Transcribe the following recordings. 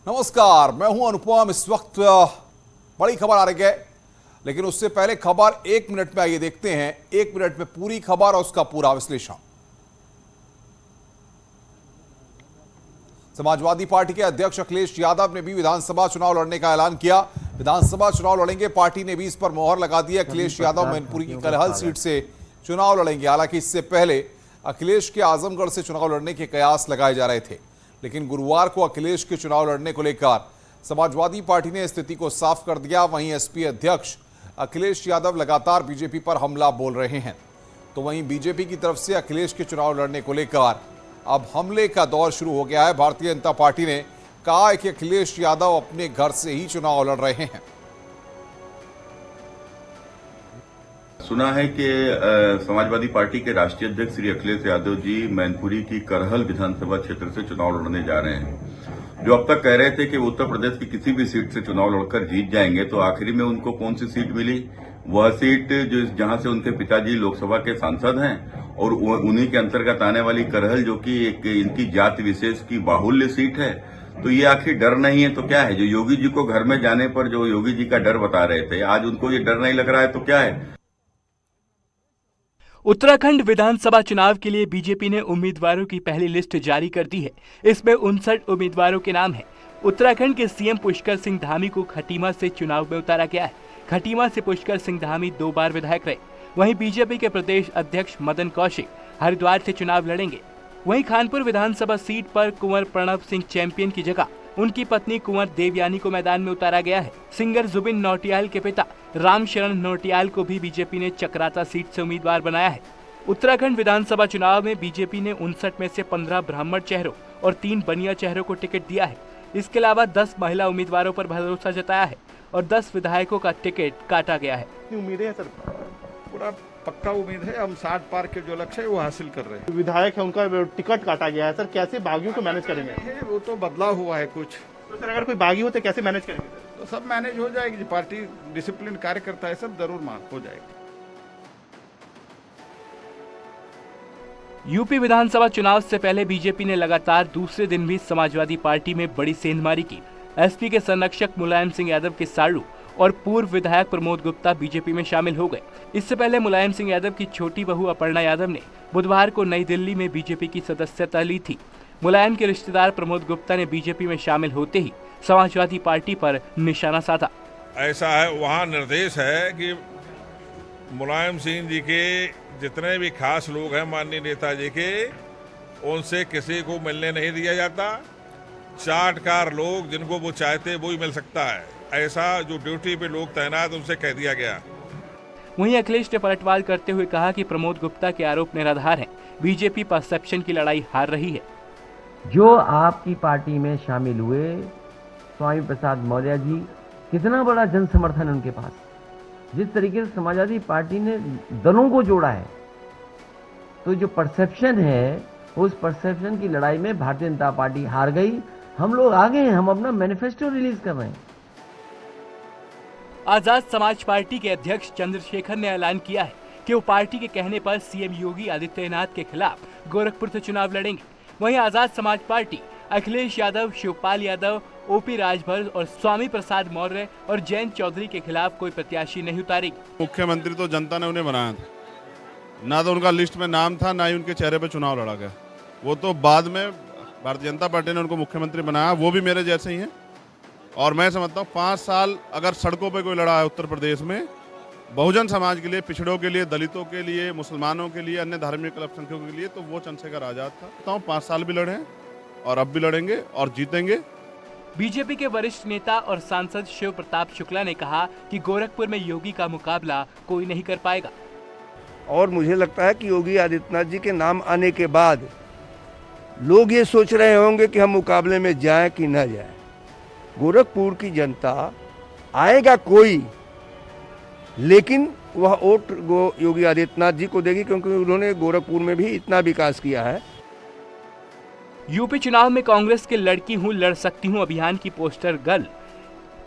नमस्कार, मैं हूं अनुपम। इस वक्त बड़ी खबर आ रही है, लेकिन उससे पहले खबर 1 मिनट में आइए देखते हैं 1 मिनट में पूरी खबर और उसका पूरा विश्लेषण। समाजवादी पार्टी के अध्यक्ष अखिलेश यादव ने भी विधानसभा चुनाव लड़ने का ऐलान किया। विधानसभा चुनाव लड़ेंगे, पार्टी ने भी इस पर मोहर लगा दी है। अखिलेश यादव मैनपुरी की कलहल सीट से चुनाव लड़ेंगे। हालांकि इससे पहले अखिलेश के आजमगढ़ से चुनाव लड़ने के कयास लगाए जा रहे थे, लेकिन गुरुवार को अखिलेश के चुनाव लड़ने को लेकर समाजवादी पार्टी ने स्थिति को साफ कर दिया। वहीं एसपी अध्यक्ष अखिलेश यादव लगातार बीजेपी पर हमला बोल रहे हैं, तो वहीं बीजेपी की तरफ से अखिलेश के चुनाव लड़ने को लेकर अब हमले का दौर शुरू हो गया है। भारतीय जनता पार्टी ने कहा है कि अखिलेश यादव अपने घर से ही चुनाव लड़ रहे हैं। सुना है कि समाजवादी पार्टी के राष्ट्रीय अध्यक्ष श्री अखिलेश यादव जी मैनपुरी की करहल विधानसभा क्षेत्र से चुनाव लड़ने जा रहे हैं। जो अब तक कह रहे थे कि वो उत्तर प्रदेश की किसी भी सीट से चुनाव लड़कर जीत जाएंगे, तो आखिरी में उनको कौन सी सीट मिली? वह सीट जो जहां से उनके पिताजी लोकसभा के सांसद हैं और उन्हीं के अंतर्गत आने वाली करहल, जो कि एक इनकी जाति विशेष की बाहुल्य सीट है। तो ये आखिर डर नहीं है तो क्या है? जो योगी जी को घर में जाने पर जो योगी जी का डर बता रहे थे, आज उनको ये डर नहीं लग रहा है तो क्या है? उत्तराखंड विधानसभा चुनाव के लिए बीजेपी ने उम्मीदवारों की पहली लिस्ट जारी कर दी है। इसमें 59 उम्मीदवारों के नाम हैं। उत्तराखंड के सीएम पुष्कर सिंह धामी को खटीमा से चुनाव में उतारा गया है। खटीमा से पुष्कर सिंह धामी 2 बार विधायक रहे। वहीं बीजेपी के प्रदेश अध्यक्ष मदन कौशिक हरिद्वार से चुनाव लड़ेंगे। वहीं खानपुर विधानसभा सीट पर कुंवर प्रणव सिंह चैंपियन की जगह उनकी पत्नी कुंवर देवयानी को मैदान में उतारा गया है। सिंगर जुबिन नौटियाल के पिता रामशरण नौटियाल को भी बीजेपी ने चक्राता सीट से उम्मीदवार बनाया है। उत्तराखंड विधानसभा चुनाव में बीजेपी ने 59 में से 15 ब्राह्मण चेहरों और 3 बनिया चेहरों को टिकट दिया है। इसके अलावा 10 महिला उम्मीदवारों पर भरोसा जताया है और 10 विधायकों का टिकट काटा गया है। उम्मीदें हैं सर, पूरा पक्का उम्मीद है। हम 60 पार के जो लक्ष्य है वो हासिल कर रहे हैं। विधायक है, उनका टिकट काटा गया है सर, कैसे बागियों को मैनेज करेंगे? वो तो बदलाव हुआ है कुछ। तो सर अगर कोई बागी होते कैसे मैनेज करेंगे? तो सब मैनेज हो जाएगी। पार्टी डिसिप्लिन कार्यकर्ता है, सब जरूर हो जाएगा। यूपी विधानसभा चुनाव से पहले बीजेपी ने लगातार दूसरे दिन भी समाजवादी पार्टी में बड़ी सेंधमारी की। एसपी के संरक्षक मुलायम सिंह यादव के साड़ू और पूर्व विधायक प्रमोद गुप्ता बीजेपी में शामिल हो गए। इससे पहले मुलायम सिंह यादव की छोटी बहू अपर्णा यादव ने बुधवार को नई दिल्ली में बीजेपी की सदस्यता ली थी। मुलायम के रिश्तेदार प्रमोद गुप्ता ने बीजेपी में शामिल होते ही समाजवादी पार्टी पर निशाना साधा। ऐसा है, वहाँ निर्देश है कि मुलायम सिंह जी के जितने भी खास लोग हैं माननीय नेताजी के, उनसे किसी को मिलने नहीं दिया जाता। चाटकार लोग जिनको वो चाहते वो ही मिल सकता है, ऐसा जो ड्यूटी पे लोग तैनात उनसे कह दिया गया। वहीं अखिलेश ने पलटवार करते हुए कहा कि प्रमोद गुप्ता के आरोप निराधार हैं। बीजेपी परसेप्शन की लड़ाई हार रही है। जो आपकी पार्टी में शामिल हुए स्वामी प्रसाद मौर्य जी, कितना बड़ा जन समर्थन उनके पास। जिस तरीके से समाजवादी पार्टी ने दलों को जोड़ा है, तो जो परसेप्शन है उस परसेप्शन की लड़ाई में भारतीय जनता पार्टी हार गई। हम लोग आगे हैं, हम अपना मैनिफेस्टो रिलीज कर रहे हैं। आजाद समाज पार्टी के अध्यक्ष चंद्रशेखर ने ऐलान किया है कि वो पार्टी के कहने पर सीएम योगी आदित्यनाथ के खिलाफ गोरखपुर से चुनाव लड़ेंगे। वहीं आजाद समाज पार्टी अखिलेश यादव, शिवपाल यादव, ओपी राजभर और स्वामी प्रसाद मौर्य और जयंत चौधरी के खिलाफ कोई प्रत्याशी नहीं उतारेगी। मुख्यमंत्री तो जनता ने उन्हें बनाया था, ना तो उनका लिस्ट में नाम था, ना ही उनके चेहरे पे चुनाव लड़ा गया। वो तो बाद में भारतीय जनता पार्टी ने उनको मुख्यमंत्री बनाया। वो भी मेरे जैसे ही हैं। और मैं समझता हूँ 5 साल अगर सड़कों पे कोई लड़ा है उत्तर प्रदेश में बहुजन समाज के लिए, पिछड़ों के लिए, दलितों के लिए, मुसलमानों के लिए, अन्य धार्मिक अल्पसंख्यकों के लिए, तो वो चंद्रशेखर आजाद था। 5 साल भी लड़े हैं और अब भी लड़ेंगे और जीतेंगे। बीजेपी के वरिष्ठ नेता और सांसद शिव प्रताप शुक्ला ने कहा कि गोरखपुर में योगी का मुकाबला कोई नहीं कर पाएगा। और मुझे लगता है कि योगी आदित्यनाथ जी के नाम आने के बाद लोग ये सोच रहे होंगे कि हम मुकाबले में जाएं कि न जाएं। गोरखपुर की जनता आएगा कोई, लेकिन वह वोट योगी आदित्यनाथ जी को देगी, क्योंकि उन्होंने गोरखपुर में भी इतना विकास किया है। यूपी चुनाव में कांग्रेस के लड़की हूं लड़ सकती हूं अभियान की पोस्टर गर्ल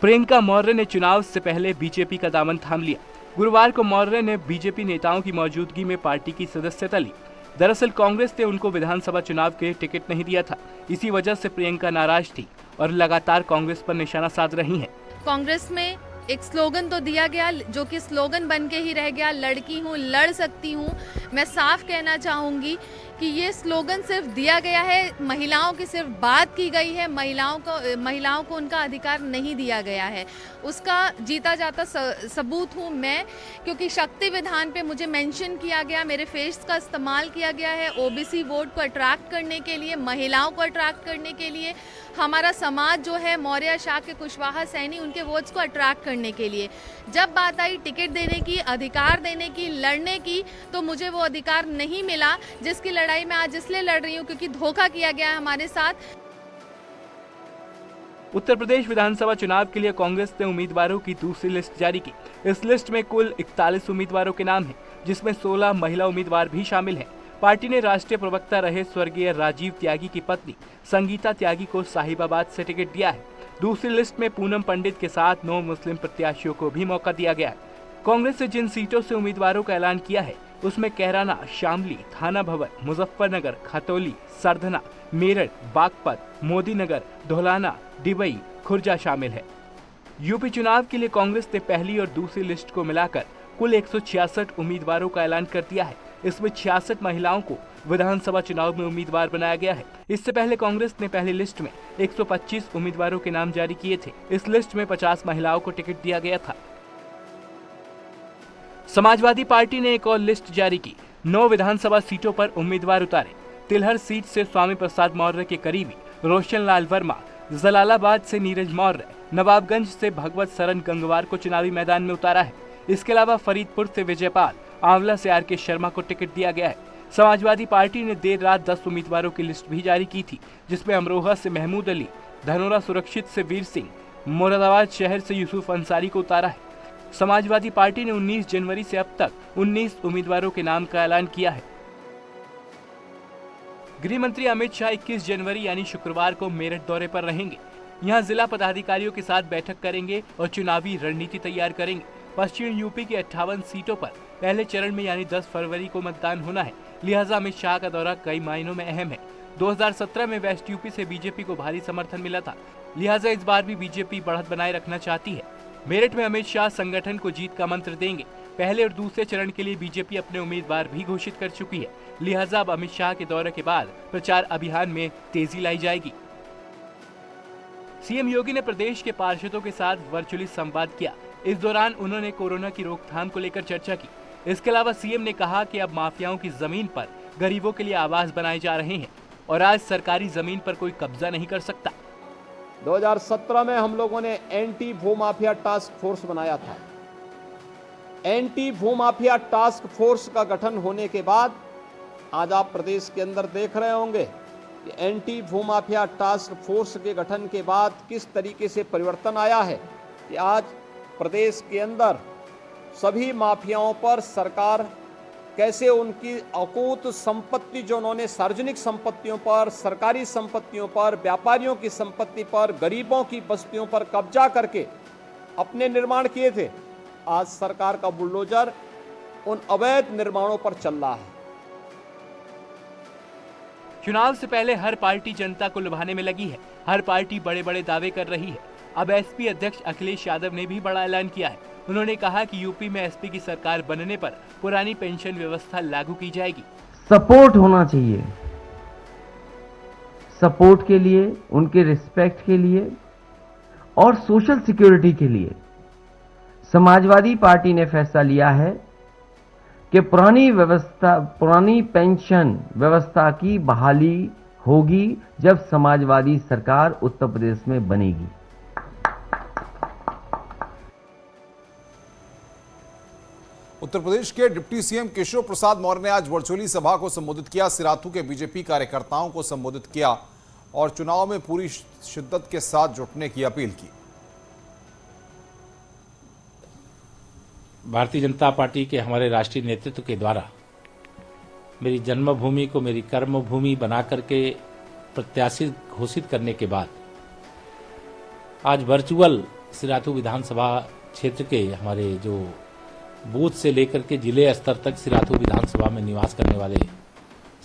प्रियंका मौर्य ने चुनाव से पहले बीजेपी का दामन थाम लिया। गुरुवार को मौर्य ने बीजेपी नेताओं की मौजूदगी में पार्टी की सदस्यता ली। दरअसल कांग्रेस ने उनको विधानसभा चुनाव के लिए टिकट नहीं दिया था। इसी वजह से प्रियंका नाराज थी और लगातार कांग्रेस पर निशाना साध रही हैं। कांग्रेस में एक स्लोगन तो दिया गया जो कि स्लोगन बन के ही रह गया, लड़की हूँ लड़ सकती हूँ। मैं साफ कहना चाहूँगी कि ये स्लोगन सिर्फ दिया गया है, महिलाओं की सिर्फ बात की गई है, महिलाओं को उनका अधिकार नहीं दिया गया है। उसका जीता जाता सबूत हूँ मैं, क्योंकि शक्ति विधान पे मुझे मेंशन किया गया, मेरे फेस का इस्तेमाल किया गया है ओबीसी वोट को अट्रैक्ट करने के लिए, महिलाओं को अट्रैक्ट करने के लिए, हमारा समाज जो है मौर्य शाह के कुशवाहा सैनी उनके वोट्स को अट्रैक्ट करने के लिए। जब बात आई टिकट देने की, अधिकार देने की, लड़ने की, तो मुझे वो अधिकार नहीं मिला जिसकी लड़ाई मैं आज इसलिए लड़ रही हूँ क्योंकि धोखा किया गया है हमारे साथ। उत्तर प्रदेश विधानसभा चुनाव के लिए कांग्रेस ने उम्मीदवारों की दूसरी लिस्ट जारी की। इस लिस्ट में कुल 41 उम्मीदवारों के नाम हैं, जिसमें 16 महिला उम्मीदवार भी शामिल हैं। पार्टी ने राष्ट्रीय प्रवक्ता रहे स्वर्गीय राजीव त्यागी की पत्नी संगीता त्यागी को साहिबाबाद से टिकट दिया है। दूसरी लिस्ट में पूनम पंडित के साथ 9 मुस्लिम प्रत्याशियों को भी मौका दिया गया है। कांग्रेस ने जिन सीटों से उम्मीदवारों का ऐलान किया है उसमें कैराना, शामली, थाना भवन, मुजफ्फरनगर, खतौली, सरधना, मेरठ, बागपत, मोदीनगर, धौलाना, डिबई, खुर्जा शामिल है। यूपी चुनाव के लिए कांग्रेस ने पहली और दूसरी लिस्ट को मिलाकर कुल 166 उम्मीदवारों का ऐलान कर दिया है। इसमें 66 महिलाओं को विधानसभा चुनाव में उम्मीदवार बनाया गया है। इससे पहले कांग्रेस ने पहली लिस्ट में 125 उम्मीदवारों के नाम जारी किए थे। इस लिस्ट में 50 महिलाओं को टिकट दिया गया था। समाजवादी पार्टी ने एक और लिस्ट जारी की। 9 विधानसभा सीटों पर उम्मीदवार उतारे। तिलहर सीट से स्वामी प्रसाद मौर्य के करीबी रोशन लाल वर्मा, जलालाबाद से नीरज मौर्य, नवाबगंज से भगवत सरन गंगवार को चुनावी मैदान में उतारा है। इसके अलावा फरीदपुर से विजयपाल, आंवला से आर के शर्मा को टिकट दिया गया है। समाजवादी पार्टी ने देर रात 10 उम्मीदवारों की लिस्ट भी जारी की थी, जिसमें अमरोहा से महमूद अली, धनोरा सुरक्षित से वीर सिंह, मुरादाबाद शहर से यूसुफ अंसारी को उतारा है। समाजवादी पार्टी ने 19 जनवरी से अब तक 19 उम्मीदवारों के नाम का ऐलान किया है। गृह मंत्री अमित शाह 21 जनवरी यानी शुक्रवार को मेरठ दौरे पर रहेंगे। यहां जिला पदाधिकारियों के साथ बैठक करेंगे और चुनावी रणनीति तैयार करेंगे। पश्चिम यूपी की 58 सीटों पर पहले चरण में यानी 10 फरवरी को मतदान होना है, लिहाजा अमित शाह का दौरा कई मायनों में अहम है। 2017 में वेस्ट यूपी से बीजेपी को भारी समर्थन मिला था, लिहाजा इस बार भी बीजेपी बढ़त बनाए रखना चाहती है। मेरठ में अमित शाह संगठन को जीत का मंत्र देंगे। पहले और दूसरे चरण के लिए बीजेपी अपने उम्मीदवार भी घोषित कर चुकी है, लिहाजा अब अमित शाह के दौरे के बाद प्रचार अभियान में तेजी लाई जाएगी। सीएम योगी ने प्रदेश के पार्षदों के साथ वर्चुअली संवाद किया। इस दौरान उन्होंने कोरोना की रोकथाम को लेकर चर्चा की। इसके अलावा सीएम ने कहा कि अब माफियाओं की जमीन पर गरीबों के लिए आवास बनाए जा रहे हैं और आज सरकारी जमीन पर कोई कब्जा नहीं कर सकता। 2017 में हम लोगों ने एंटी भूमाफिया टास्क फोर्स बनाया था। एंटी भूमाफिया टास्क फोर्स का गठन होने के बाद आज आप प्रदेश के अंदर देख रहे होंगे कि एंटी भूमाफिया टास्क फोर्स के गठन के बाद किस तरीके से परिवर्तन आया है कि आज प्रदेश के अंदर सभी माफियाओं पर सरकार कैसे उनकी अकूत संपत्ति जो उन्होंने सार्वजनिक संपत्तियों पर, सरकारी संपत्तियों पर, व्यापारियों की संपत्ति पर, गरीबों की बस्तियों पर कब्जा करके अपने निर्माण किए थे, आज सरकार का बुलडोजर उन अवैध निर्माणों पर चल रहा है। चुनाव से पहले हर पार्टी जनता को लुभाने में लगी है। हर पार्टी बड़े बड़े दावे कर रही है। अब एसपी अध्यक्ष अखिलेश यादव ने भी बड़ा ऐलान किया है। उन्होंने कहा कि यूपी में एसपी की सरकार बनने पर पुरानी पेंशन व्यवस्था लागू की जाएगी। सपोर्ट होना चाहिए, सपोर्ट के लिए, उनके रिस्पेक्ट के लिए और सोशल सिक्योरिटी के लिए समाजवादी पार्टी ने फैसला लिया है कि पुरानी पेंशन व्यवस्था की बहाली होगी जब समाजवादी सरकार उत्तर प्रदेश में बनेगी। उत्तर प्रदेश के डिप्टी सीएम केशव प्रसाद मौर्य ने आज वर्चुअली सभा को संबोधित किया। सिराथू के बीजेपी कार्यकर्ताओं को संबोधित किया और चुनाव में पूरी शिद्दत के साथ जुटने की अपील की। भारतीय जनता पार्टी के हमारे राष्ट्रीय नेतृत्व के द्वारा मेरी जन्मभूमि को मेरी कर्मभूमि बना करके प्रत्याशी घोषित करने के बाद आज वर्चुअल सिराथू विधानसभा क्षेत्र के हमारे जो बूथ से लेकर के जिले स्तर तक सिराथू विधानसभा में निवास करने वाले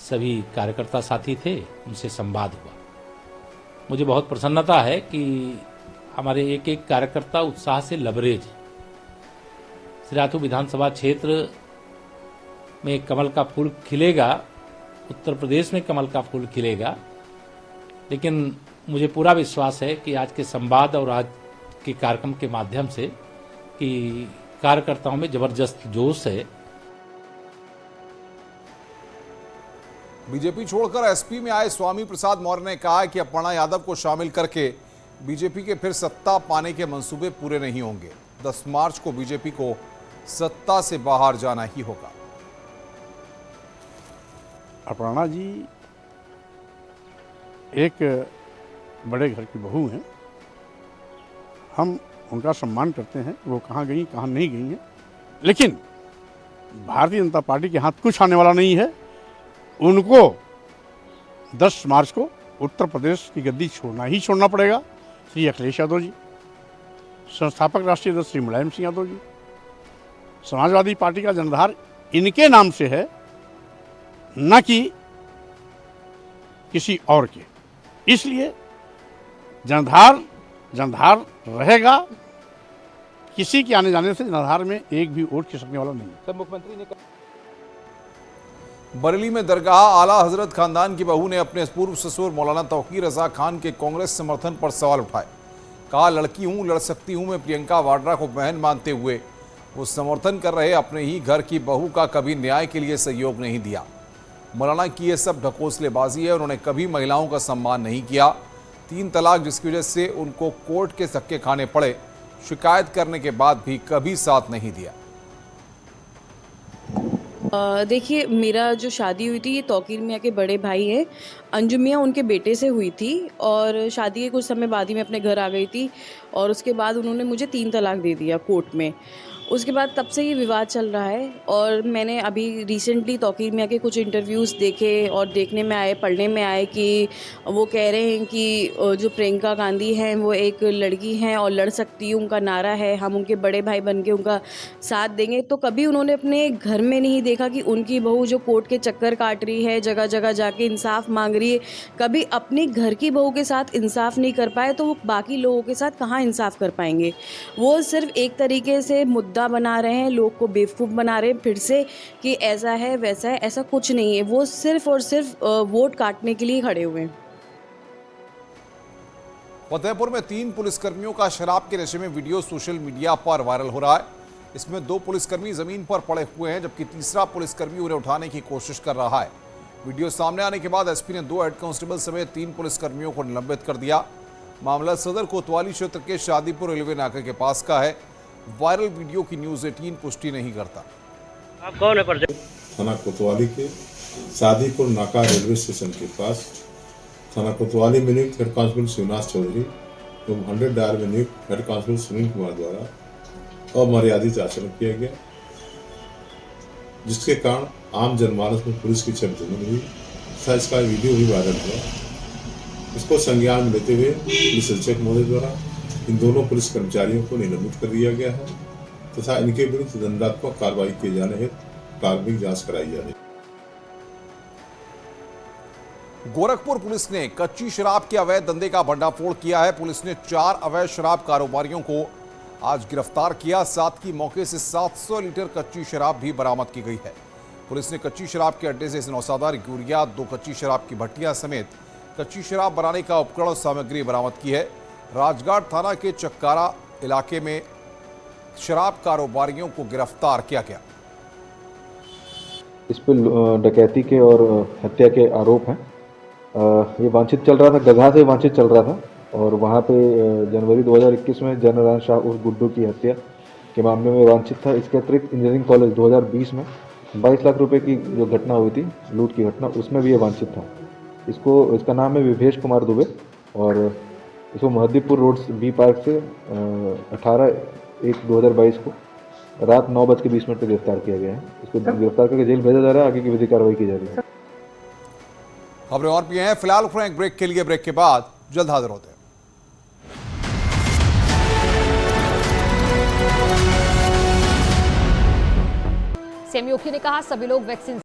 सभी कार्यकर्ता साथी थे, उनसे संवाद हुआ। मुझे बहुत प्रसन्नता है कि हमारे एक एक कार्यकर्ता उत्साह से लबरेज है। सिराथू विधानसभा क्षेत्र में कमल का फूल खिलेगा, उत्तर प्रदेश में कमल का फूल खिलेगा, लेकिन मुझे पूरा विश्वास है कि आज के संवाद और आज के कार्यक्रम के माध्यम से कि कार्यकर्ताओं में जबरदस्त जोश है। बीजेपी छोड़कर एसपी में आए स्वामी प्रसाद मौर्य ने कहा कि अपर्णा यादव को शामिल करके बीजेपी के फिर सत्ता पाने के मंसूबे पूरे नहीं होंगे। 10 मार्च को बीजेपी को सत्ता से बाहर जाना ही होगा। अपर्णा जी एक बड़े घर की बहू हैं, हम उनका सम्मान करते हैं, वो कहाँ गई कहाँ नहीं गई हैं, लेकिन भारतीय जनता पार्टी के हाथ कुछ आने वाला नहीं है। उनको 10 मार्च को उत्तर प्रदेश की गद्दी छोड़ना पड़ेगा। श्री अखिलेश यादव जी, संस्थापक राष्ट्रीय अध्यक्ष श्री मुलायम सिंह यादव जी, समाजवादी पार्टी का जनाधार इनके नाम से है, न कि किसी और के। इसलिए जनाधार रहेगा। किसी के आने जाने से जनाधार में एक भी वोट खिसकने वाला नहीं है। सर, मुख्यमंत्री ने बरेली में दरगाह आला हजरत खानदान की बहू ने अपने पूर्व ससुर मौलाना तौकीर रजा खान के कांग्रेस समर्थन पर सवाल उठाए। कहा, लड़की हूं, लड़ सकती हूं में प्रियंका वाड्रा को बहन मानते हुए वो समर्थन कर रहे अपने ही घर की बहू का कभी न्याय के लिए सहयोग नहीं दिया। मौलाना की ये सब ढकोसलेबाजी है। उन्होंने कभी महिलाओं का सम्मान नहीं किया। 3 तलाक जिसकी वजह से उनको कोर्ट के धक्के खाने पड़े, शिकायत करने के बाद भी कभी साथ नहीं दिया। देखिए, मेरा जो शादी हुई थी ये तौकीर मियाँ के बड़े भाई है अंजुम मियाँ, उनके बेटे से हुई थी और शादी के कुछ समय बाद ही मैं अपने घर आ गई थी और उसके बाद उन्होंने मुझे 3 तलाक दे दिया कोर्ट में। उसके बाद तब से ये विवाद चल रहा है और मैंने अभी रिसेंटली तौकीर मियाँ के कुछ इंटरव्यूज़ देखे और देखने में आए, पढ़ने में आए कि वो कह रहे हैं कि जो प्रियंका गांधी हैं वो एक लड़की हैं और लड़ सकती है, उनका नारा है, हम उनके बड़े भाई बन के उनका साथ देंगे। तो कभी उन्होंने अपने घर में नहीं देखा कि उनकी बहू जो कोर्ट के चक्कर काट रही है, जगह जगह जाके इंसाफ मांग रही है, कभी अपनी घर की बहू के साथ इंसाफ नहीं कर पाए तो वो बाकी लोगों के साथ कहाँ इंसाफ कर पाएंगे। वो सिर्फ एक तरीके से मुद्दा बना रहे हैं, लोग को बेवकूफ़ बना रहे हैं फिर से कि ऐसा है वैसा है। ऐसा कुछ नहीं है, वो सिर्फ और सिर्फ वोट काटने के लिए खड़े हुए हैं। फतेहपुर में 3 पुलिसकर्मियों का शराब के नशे में वीडियो सोशल मीडिया पर वायरल हो रहा है। इसमें 2 पुलिसकर्मी जमीन पर पड़े हुए हैं जबकि तीसरा पुलिसकर्मी उन्हें उठाने की कोशिश कर रहा है। वीडियो सामने आने के बाद एसपी ने 2 हेड कांस्टेबल समेत 3 पुलिसकर्मियों को निलंबित कर दिया। मामला सदर कोतवाली क्षेत्र के शादीपुर रेलवे नाके के पास का है। वायरल वीडियो की न्यूज़ 18 पुष्टि नहीं करता। आप कौन है? थाना कोतवाली के शादीपुर नाका रेलवे स्टेशन के पास थाना कोतवाली में नियुक्त हेड कांस्टेबल शिवनाथ चौधरी एवं 100 डायर में नियुक्त हेड कांस्टेबल सुनील कुमार द्वारा अमर्यादित आचरण किया गया, जिसके कारण आम जनमानस में पुलिस की चमचमन हुई तथा इसका वीडियो भी वायरल हुआ। इसको संज्ञान में लेते हुए पुलिस अधीक्षक महोदय द्वारा इन दोनों पुलिस कर्मचारियों को निलंबित कर दिया गया है तथा इनके विरुद्ध दंडात्मक कार्रवाई किए जाने हेतु प्रारंभिक जांच कराई जा रही है। गोरखपुर पुलिस ने कच्ची शराब के अवैध धंधे का भंडाफोड़ किया है। पुलिस ने 4 अवैध शराब कारोबारियों को आज गिरफ्तार किया। साथ ही मौके से 700 लीटर कच्ची शराब भी बरामद की गई है। पुलिस ने कच्ची शराब के अड्डे से 9 यूरिया, 2 कच्ची शराब की भट्टियां समेत कच्ची शराब बनाने का उपकरण और सामग्री बरामद की है। राजघाट थाना के चक्कारा इलाके में शराब कारोबारियों को गिरफ्तार किया गया। इस पर डकैती के और हत्या के आरोप हैं। ये वांछित चल रहा था, गधा से वांछित चल रहा था और वहाँ पे जनवरी 2021 में जनरल शाह उर्फ गुड्डू की हत्या के मामले में वांछित था। इसके अतिरिक्त इंजीनियरिंग कॉलेज 2020 में 22 लाख रुपए की जो घटना हुई थी, लूट की घटना, उसमें भी ये वांछित था। इसका नाम है विभेश कुमार दुबे और इसको महदीपुर रोड बी पार्क से 18/1/2022 को रात 9:20 पर गिरफ्तार किया गया है। इसको गिरफ्तार करके जेल भेजा जा रहा है, आगे की विधि कार्रवाई की जा रही है। खबरें और भी हैं, फिलहाल उठें एक ब्रेक के लिए। ब्रेक के बाद जल्द हाजिर होते हैं। सीएम योगी ने कहा सभी लोग वैक्सीन